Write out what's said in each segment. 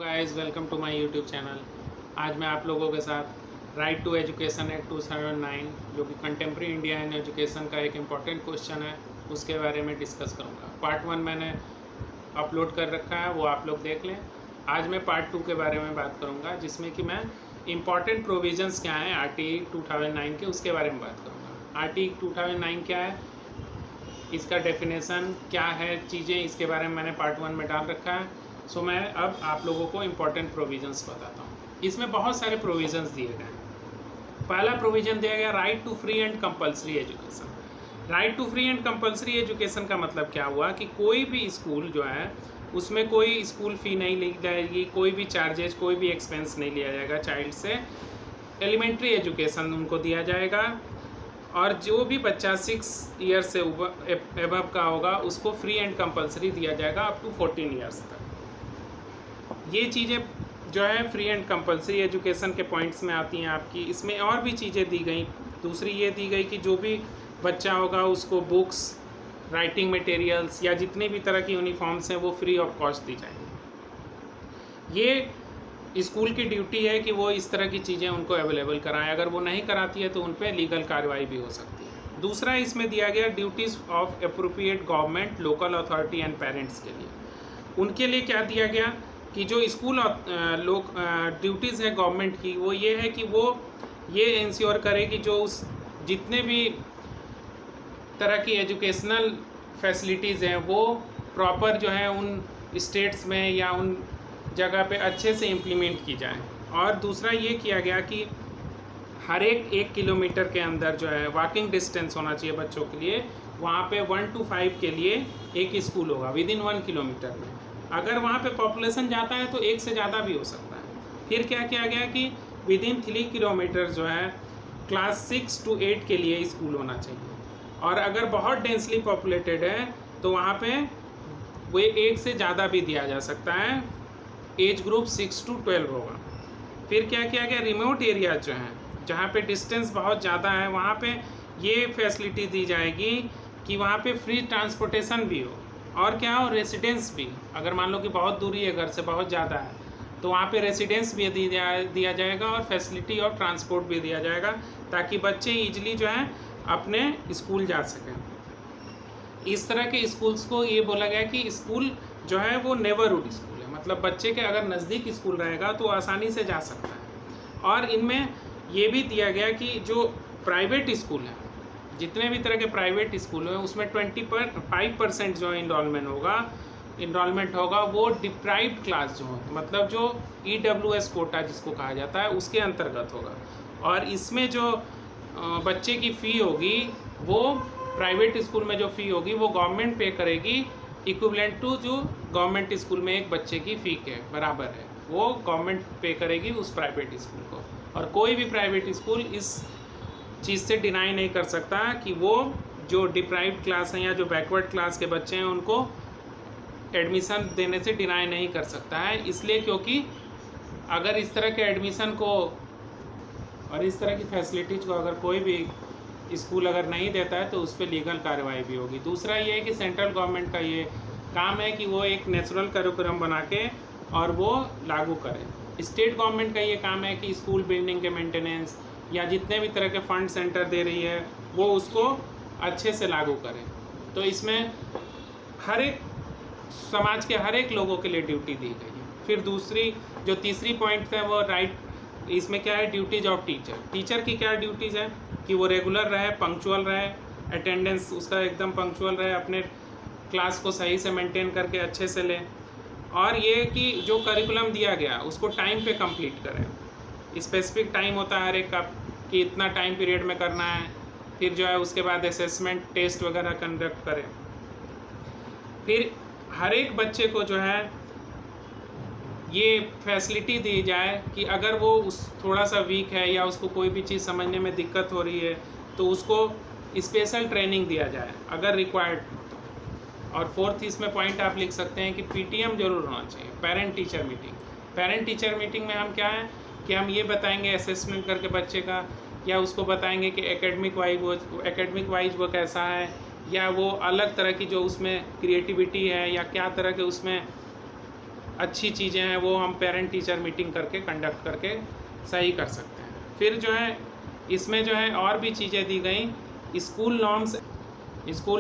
Guys, welcome to my YouTube channel. आज मैं आप लोगों के साथ राइट टू एजुकेशन एक्ट 2009 जो कि कंटेम्प्रेरी इंडिया इन एजुकेशन का एक इम्पॉर्टेंट क्वेश्चन है, उसके बारे में डिस्कस करूंगा। पार्ट 1 मैंने अपलोड कर रखा है, वो आप लोग देख लें। आज मैं पार्ट 2 के बारे में बात करूंगा, जिसमें कि मैं इम्पॉर्टेंट प्रोविजंस क्या हैं आरटी 2009 के, उसके बारे में बात करूँगा। आरटी 2009 क्या है, इसका डेफिनेशन क्या है, चीज़ें, इसके बारे में मैंने पार्ट 1 में डाल रखा है। सो मैं अब आप लोगों को इम्पोर्टेंट प्रोविजंस बताता हूँ। इसमें बहुत सारे प्रोविजंस दिए गए हैं। पहला प्रोविजन दिया गया right to free and compulsory education. Right to free and compulsory education का मतलब क्या हुआ कि कोई भी स्कूल जो है उसमें कोई स्कूल फ़ी नहीं ली जाएगी, कोई भी चार्जेज, कोई भी एक्सपेंस नहीं लिया जाएगा चाइल्ड से। एलिमेंट्री एजुकेशन उनको दिया जाएगा और जो भी बच्चा 6 ईयर से एबव का होगा उसको फ्री एंड कंपलसरी दिया जाएगा अप टू 14 ईयर्स तक। ये चीज़ें जो है फ्री एंड कंपलसरी एजुकेशन के पॉइंट्स में आती हैं आपकी। इसमें और भी चीज़ें दी गई। दूसरी ये दी गई कि जो भी बच्चा होगा उसको बुक्स, राइटिंग मटेरियल्स या जितने भी तरह की यूनिफॉर्म्स हैं वो फ्री ऑफ कॉस्ट दी जाएंगी। ये स्कूल की ड्यूटी है कि वो इस तरह की चीज़ें उनको अवेलेबल कराएं। अगर वो नहीं कराती है तो उन पर लीगल कार्रवाई भी हो सकती है। दूसरा इसमें दिया गया duties of appropriate government, local authority and parents के लिए। उनके लिए क्या दिया गया कि जो स्कूल लोग ड्यूटीज़ है गवर्नमेंट की, वो ये है कि वो ये इंश्योर करे कि जो उस जितने भी तरह की एजुकेशनल फैसिलिटीज़ हैं वो प्रॉपर जो है उन स्टेट्स में या उन जगह पे अच्छे से इम्प्लीमेंट की जाए। और दूसरा ये किया गया कि हर एक 1 किलोमीटर के अंदर जो है वॉकिंग डिस्टेंस होना चाहिए बच्चों के लिए। वहाँ पे 1 to 5 के लिए एक स्कूल होगा विदिन 1 किलोमीटर में। अगर वहाँ पे पॉपुलेशन जाता है तो एक से ज़्यादा भी हो सकता है। फिर क्या किया गया कि विदिन 3 किलोमीटर जो है क्लास 6 to 8 के लिए स्कूल होना चाहिए। और अगर बहुत डेंसली पॉपुलेटेड है तो वहाँ पे वो एक से ज़्यादा भी दिया जा सकता है। एज ग्रुप 6 to 12 होगा। फिर क्या किया गया, रिमोट एरिया जो हैं जहाँ पे डिस्टेंस बहुत ज़्यादा है वहाँ पे ये फैसिलिटी दी जाएगी कि वहाँ पे फ्री ट्रांसपोर्टेशन भी हो और क्या हो, रेसिडेंस भी। अगर मान लो कि बहुत दूरी है, घर से बहुत ज़्यादा है, तो वहाँ पे रेसिडेंस भी दिया जाएगा और फैसिलिटी ऑफ ट्रांसपोर्ट भी दिया जाएगा ताकि बच्चे ईजिली जो है अपने स्कूल जा सकें। इस तरह के स्कूल्स को ये बोला गया कि स्कूल जो है वो नेबरहुड स्कूल है, मतलब बच्चे के अगर नज़दीक स्कूल रहेगा तो आसानी से जा सकता है। और इनमें ये भी दिया गया कि जो प्राइवेट स्कूल है, जितने भी तरह के प्राइवेट स्कूल हैं उसमें 25% जो इनरोलमेंट होगा वो डिप्राइव्ड क्लास जो है, मतलब जो EWS कोटा जिसको कहा जाता है उसके अंतर्गत होगा। और इसमें जो बच्चे की फ़ी होगी वो प्राइवेट स्कूल में जो फ़ी होगी वो गवर्नमेंट पे करेगी, इक्विवेलेंट टू जो गवर्नमेंट स्कूल में एक बच्चे की फ़ी के बराबर है, वो गवर्नमेंट पे करेगी उस प्राइवेट स्कूल को। और कोई भी प्राइवेट स्कूल इस चीज़ से डिनाई नहीं कर सकता कि वो जो डिप्राइव्ड क्लास हैं या जो बैकवर्ड क्लास के बच्चे हैं उनको एडमिशन देने से डिनाई नहीं कर सकता है। इसलिए क्योंकि अगर इस तरह के एडमिशन को और इस तरह की फैसिलिटीज़ को अगर कोई भी स्कूल अगर नहीं देता है तो उस पर लीगल कार्रवाई भी होगी। दूसरा ये है कि सेंट्रल गवर्नमेंट का ये काम है कि वो एक नेचुरल करिकुलम बना के और वो लागू करे। स्टेट गवर्नमेंट का ये काम है कि स्कूल बिल्डिंग के मेंटेनेंस या जितने भी तरह के फंड सेंटर दे रही है वो उसको अच्छे से लागू करें। तो इसमें हर एक समाज के हर एक लोगों के लिए ड्यूटी दी गई है। फिर दूसरी जो तीसरी पॉइंट है वो राइट, इसमें क्या है, ड्यूटीज ऑफ टीचर। टीचर की क्या ड्यूटीज़ है कि वो रेगुलर रहे, पंक्चुअल रहे, अटेंडेंस उसका एकदम पंक्चुअल रहे, अपने क्लास को सही से मेंटेन करके अच्छे से ले। और ये कि जो करिकुलम दिया गया उसको टाइम पे कंप्लीट करें। स्पेसिफिक टाइम होता है हर एक का कि इतना टाइम पीरियड में करना है। फिर जो है उसके बाद असेसमेंट टेस्ट वगैरह कंडक्ट करें। फिर हर एक बच्चे को जो है ये फैसिलिटी दी जाए कि अगर वो उस थोड़ा सा वीक है या उसको कोई भी चीज़ समझने में दिक्कत हो रही है तो उसको स्पेशल ट्रेनिंग दिया जाए अगर रिक्वायर्ड। और फोर्थ इसमें पॉइंट आप लिख सकते हैं कि PTM जरूर होना चाहिए, parent teacher meeting. Parent teacher meeting में हम क्या है कि हम ये बताएंगे असेसमेंट करके बच्चे का, या उसको बताएंगे कि एकेडमिक वाइज वो कैसा है, या वो अलग तरह की जो उसमें क्रिएटिविटी है या क्या तरह के उसमें अच्छी चीज़ें हैं वो हम पेरेंट टीचर मीटिंग करके कंडक्ट करके सही कर सकते हैं। फिर जो है इसमें जो है और भी चीज़ें दी गई, स्कूल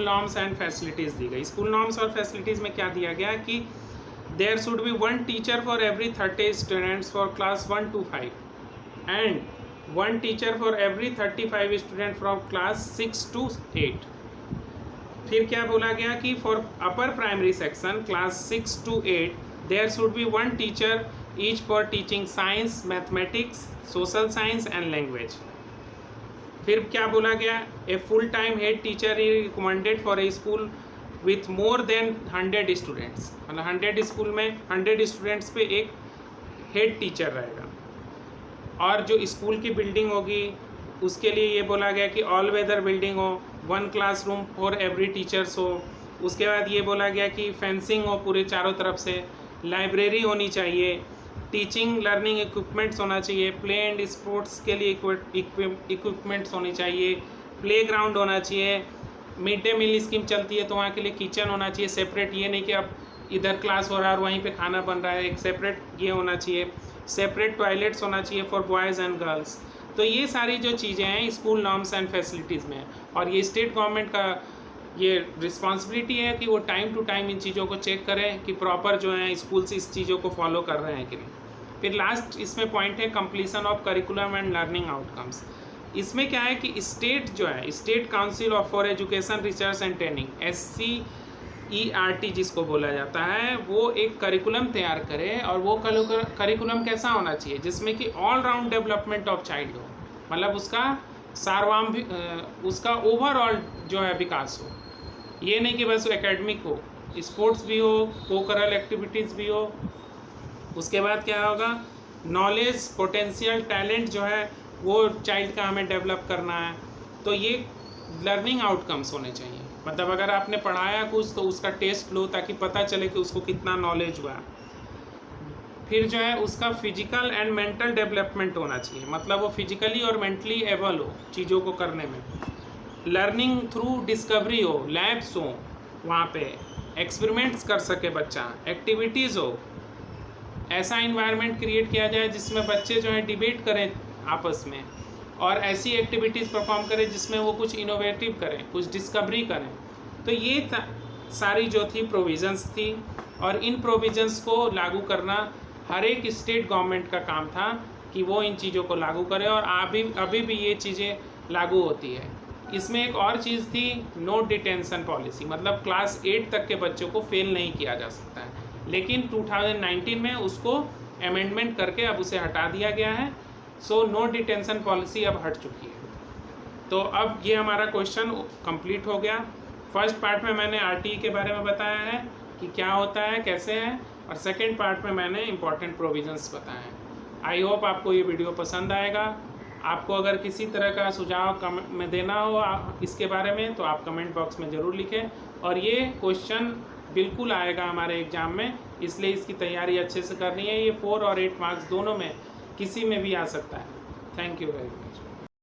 नॉर्म्स एंड फैसिलिटीज़ दी गई। स्कूल नॉर्म्स और फैसिलिटीज़ में क्या दिया गया कि there should be 1 teacher for every 30 students for class 1 to 5 and 1 teacher for every 35 student from class 6 to 8। फिर क्या बोला गया कि for upper primary section class 6 to 8 there should be 1 teacher each for teaching science, mathematics, social science and language. फिर क्या बोला गया, a full time head teacher is recommended for A school with more than 100 students. मतलब 100 school में 100 students पे एक head teacher रहेगा। और जो स्कूल की बिल्डिंग होगी उसके लिए ये बोला गया कि ऑल वेदर बिल्डिंग हो, 1 क्लासरूम फॉर एवरी टीचर्स हो। उसके बाद ये बोला गया कि फेंसिंग हो पूरे चारों तरफ से, लाइब्रेरी होनी चाहिए, टीचिंग लर्निंग इक्विपमेंट्स होना चाहिए, प्ले एंड स्पोर्ट्स के लिए इक्विपमेंट्स होनी चाहिए, प्ले ग्राउंड होना चाहिए, मिड डे मील स्कीम चलती है तो वहाँ के लिए किचन होना चाहिए सेपरेट। ये नहीं कि अब इधर क्लास हो रहा है और वहीं पे खाना बन रहा है, एक सेपरेट ये होना चाहिए, सेपरेट टॉयलेट्स होना चाहिए फॉर बॉयज़ एंड गर्ल्स। तो ये सारी जो चीज़ें हैं स्कूल नॉर्म्स एंड फैसिलिटीज़ में, और ये स्टेट गवर्नमेंट का ये रिस्पॉन्सिबिलिटी है कि वो टाइम टू टाइम इन चीज़ों को चेक करें कि प्रॉपर जो है स्कूल्स इस चीज़ों को फॉलो कर रहे हैं कि नहीं। फिर लास्ट इसमें पॉइंट है completion of curriculum and learning outcomes. इसमें क्या है कि स्टेट जो है state council of for education research and training SCERT जिसको बोला जाता है, वो एक करिकुलम तैयार करे। और वो करिकुलम कैसा होना चाहिए जिसमें कि all round development of child हो, मतलब उसका ओवरऑल जो है विकास हो। ये नहीं कि बस एकेडमिक हो, स्पोर्ट्स भी हो, कोकरल एक्टिविटीज़ भी हो। उसके बाद क्या होगा, नॉलेज, पोटेंशियल, टैलेंट जो है वो चाइल्ड का हमें डेवलप करना है। तो ये लर्निंग आउटकम्स होने चाहिए। मतलब अगर आपने पढ़ाया कुछ तो उसका टेस्ट लो ताकि पता चले कि उसको कितना नॉलेज हुआ। फिर जो है उसका फिजिकल एंड मेंटल डेवलपमेंट होना चाहिए, मतलब वो फिजिकली और मेंटली एबल हो चीज़ों को करने में। लर्निंग थ्रू डिस्कवरी हो, लैब्स हो, वहाँ पे एक्सपेरिमेंट्स कर सके बच्चा, एक्टिविटीज़ हो, ऐसा इन्वायरमेंट क्रिएट किया जाए जिसमें बच्चे जो है डिबेट करें आपस में, और ऐसी एक्टिविटीज़ परफॉर्म करें जिसमें वो कुछ इनोवेटिव करें, कुछ डिस्कवरी करें। तो ये सारी जो थी प्रोविज़न्स थी, और इन प्रोविज़न्स को लागू करना हर एक स्टेट गवर्नमेंट का काम था कि वो इन चीज़ों को लागू करे, और अभी भी ये चीज़ें लागू होती है। इसमें एक और चीज़ थी, नो डिटेंशन पॉलिसी, मतलब क्लास 8 तक के बच्चों को फेल नहीं किया जा सकता है। लेकिन 2019 में उसको अमेंडमेंट करके अब उसे हटा दिया गया है। सो नो डिटेंशन पॉलिसी अब हट चुकी है। तो अब ये हमारा क्वेश्चन कंप्लीट हो गया। फर्स्ट पार्ट में मैंने RTE के बारे में बताया है कि क्या होता है, कैसे है, और सेकंड पार्ट में मैंने इंपॉर्टेंट प्रोविजंस बताए हैं। आई होप आपको ये वीडियो पसंद आएगा। आपको अगर किसी तरह का सुझाव कमेंट में देना हो इसके बारे में तो आप कमेंट बॉक्स में ज़रूर लिखें। और ये क्वेश्चन बिल्कुल आएगा हमारे एग्ज़ाम में, इसलिए इसकी तैयारी अच्छे से करनी है। ये 4 और 8 मार्क्स दोनों में किसी में भी आ सकता है। Thank you very much.